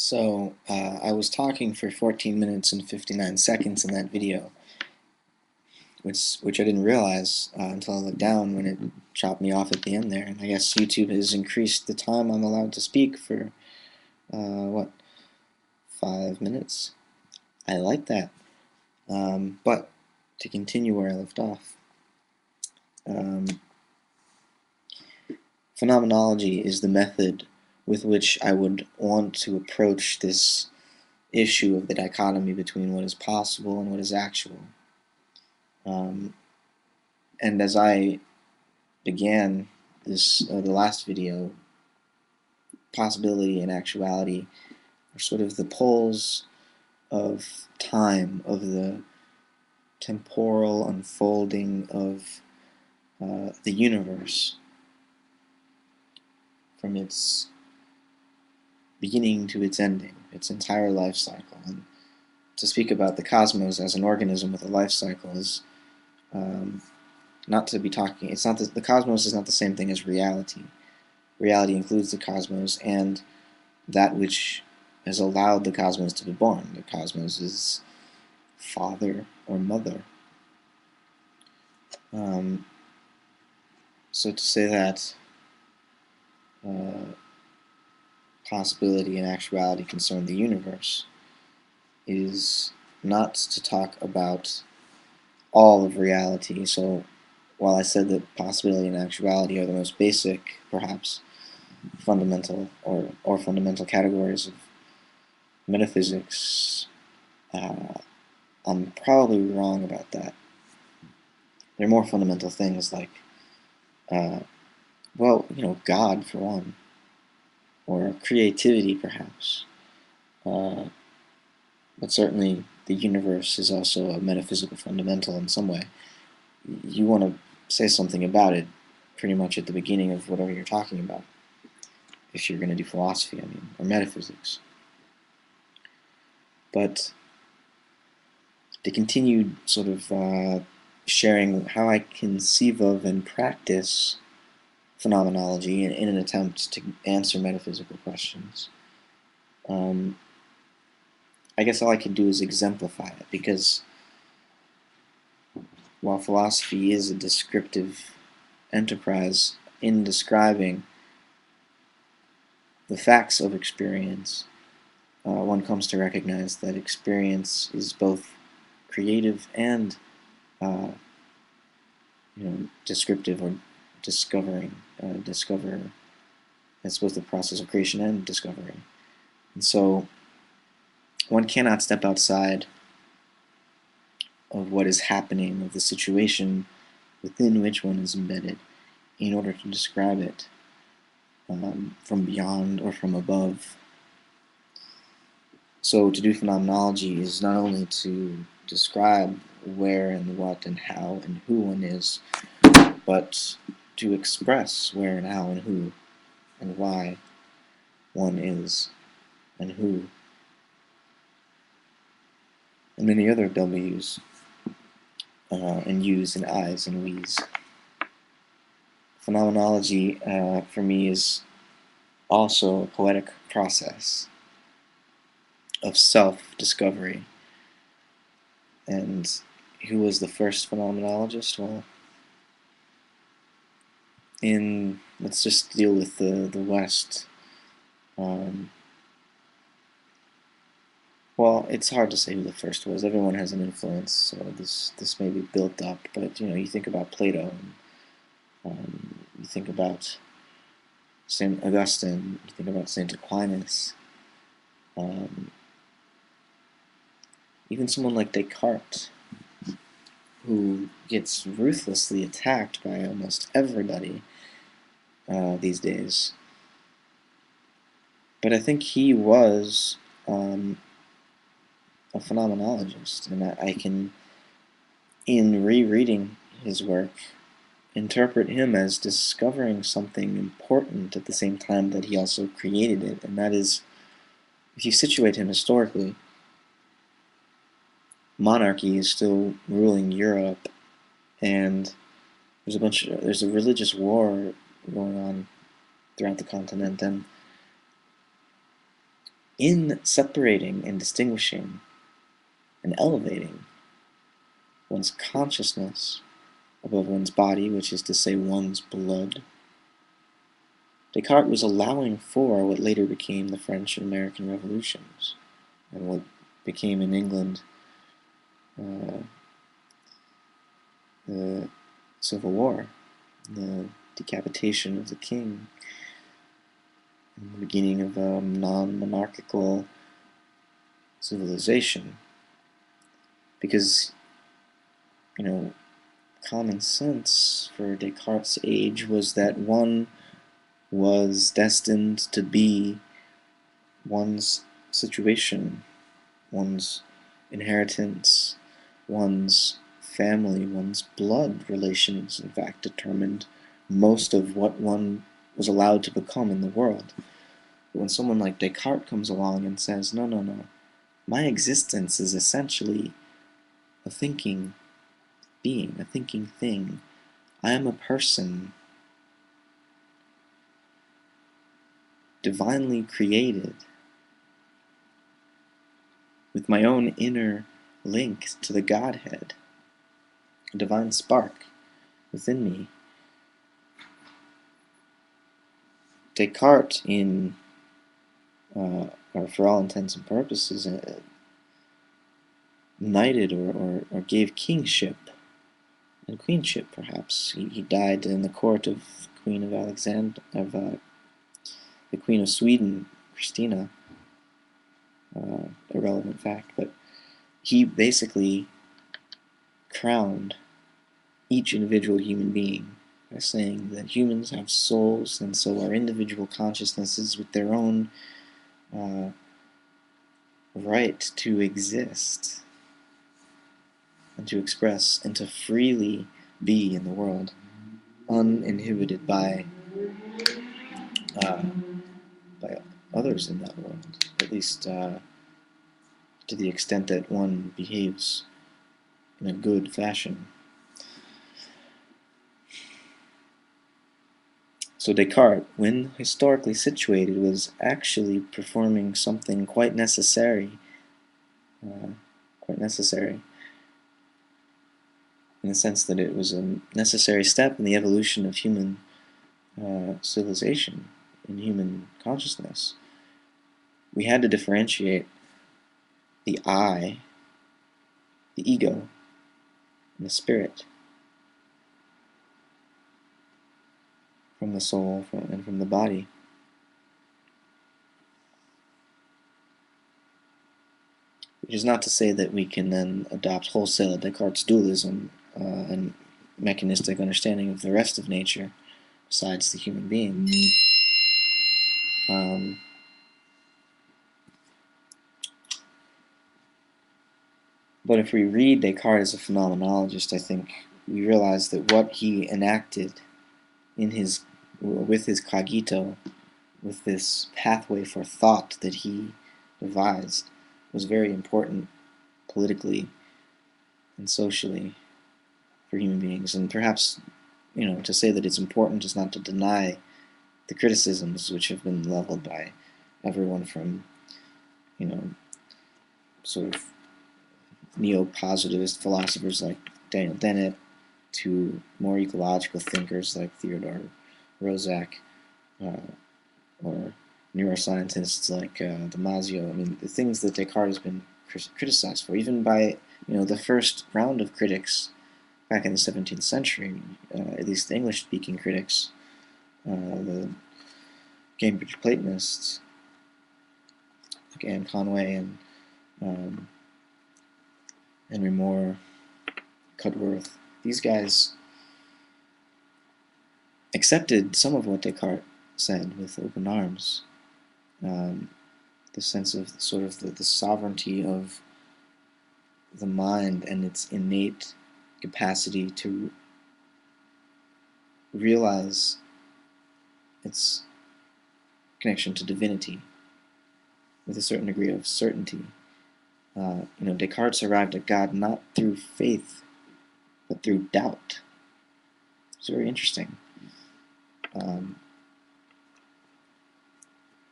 I was talking for 14 minutes and 59 seconds in that video, which I didn't realize until I looked down when it chopped me off at the end there. And I guess YouTube has increased the time I'm allowed to speak for, what, 5 minutes? I like that. But to continue where I left off, um, phenomenology is the method with which I would want to approach this issue of the dichotomy between what is possible and what is actual. Um, and as I began the last video, possibility and actuality are sort of the poles of time, of the temporal unfolding of the universe from its beginning to its ending, its entire life cycle. And to speak about the cosmos as an organism with a life cycle is not to be talking. It's not the cosmos is not the same thing as reality. Reality includes the cosmos and that which has allowed the cosmos to be born. The cosmos is father or mother. Um, so to say that possibility and actuality concern the universe is not to talk about all of reality. So while I said that possibility and actuality are the most basic, perhaps, fundamental or fundamental categories of metaphysics, I'm probably wrong about that. There are more fundamental things like, God for one, or creativity perhaps. But certainly the universe is also a metaphysical fundamental in some way. You want to say something about it pretty much at the beginning of whatever you're talking about, if you're going to do philosophy, or metaphysics. But to continue sort of sharing how I conceive of and practice phenomenology in an attempt to answer metaphysical questions. I guess all I can do is exemplify it, because while philosophy is a descriptive enterprise in describing the facts of experience, one comes to recognize that experience is both creative and descriptive or discover. It's both the process of creation and discovery. And so one cannot step outside of what is happening, of the situation within which one is embedded, in order to describe it from beyond or from above. So to do phenomenology is not only to describe where and what and how and who one is, but to express where and how and who and why one is and who, and many other W's and U's and I's and we's. Phenomenology for me is also a poetic process of self-discovery. And who was the first phenomenologist? Well, let's just deal with the West. Well, it's hard to say who the first was. Everyone has an influence, so this may be built up. But you think about Plato, and you think about Saint Augustine, you think about Saint Aquinas, even someone like Descartes, who gets ruthlessly attacked by almost everybody these days. But I think he was a phenomenologist, and I can, in rereading his work, interpret him as discovering something important at the same time that he also created it. And that is, if you situate him historically, monarchy is still ruling Europe, and there's a religious war going on throughout the continent, and in separating and distinguishing and elevating one's consciousness above one's body, which is to say one's blood, Descartes was allowing for what later became the French and American revolutions, and what became in England the Civil War, the decapitation of the king, and the beginning of a non-monarchical civilization. Because, common sense for Descartes' age was that one was destined to be one's situation, one's inheritance, one's family, one's blood relations, in fact, determined most of what one was allowed to become in the world. But when someone like Descartes comes along and says, no, no, no, my existence is essentially a thinking being, a thinking thing. I am a person divinely created with my own inner link to the Godhead, a divine spark within me. Descartes, or for all intents and purposes, knighted or gave kingship and queenship, perhaps. He died in the court of Queen of the Queen of Sweden, Christina. Irrelevant fact, but he basically crowned each individual human being by saying that humans have souls, and so are individual consciousnesses with their own right to exist and to express and to freely be in the world, uninhibited by others in that world, at least to the extent that one behaves in a good fashion. So Descartes, when historically situated, was actually performing something quite necessary, in the sense that it was a necessary step in the evolution of human civilization, in human consciousness. We had to differentiate the I, the ego, and the spirit from the soul and from the body. Which is not to say that we can then adopt wholesale Descartes' dualism and mechanistic understanding of the rest of nature besides the human being. But if we read Descartes as a phenomenologist, I think we realize that what he enacted with his cogito, with this pathway for thought that he devised, was very important politically and socially for human beings. And perhaps, to say that it's important is not to deny the criticisms which have been leveled by everyone from, sort of neo-positivist philosophers like Daniel Dennett to more ecological thinkers like Theodore Roszak, or neuroscientists like Damasio. I mean, the things that Descartes has been criticized for, even by the first round of critics back in the 17th century, at least the English-speaking critics, the Cambridge Platonists, like Anne Conway and Henry Moore, Cudworth. These guys accepted some of what Descartes said with open arms. The sense of sort of the sovereignty of the mind and its innate capacity to realize its connection to divinity with a certain degree of certainty. Descartes arrived at God not through faith, but through doubt. It's very interesting.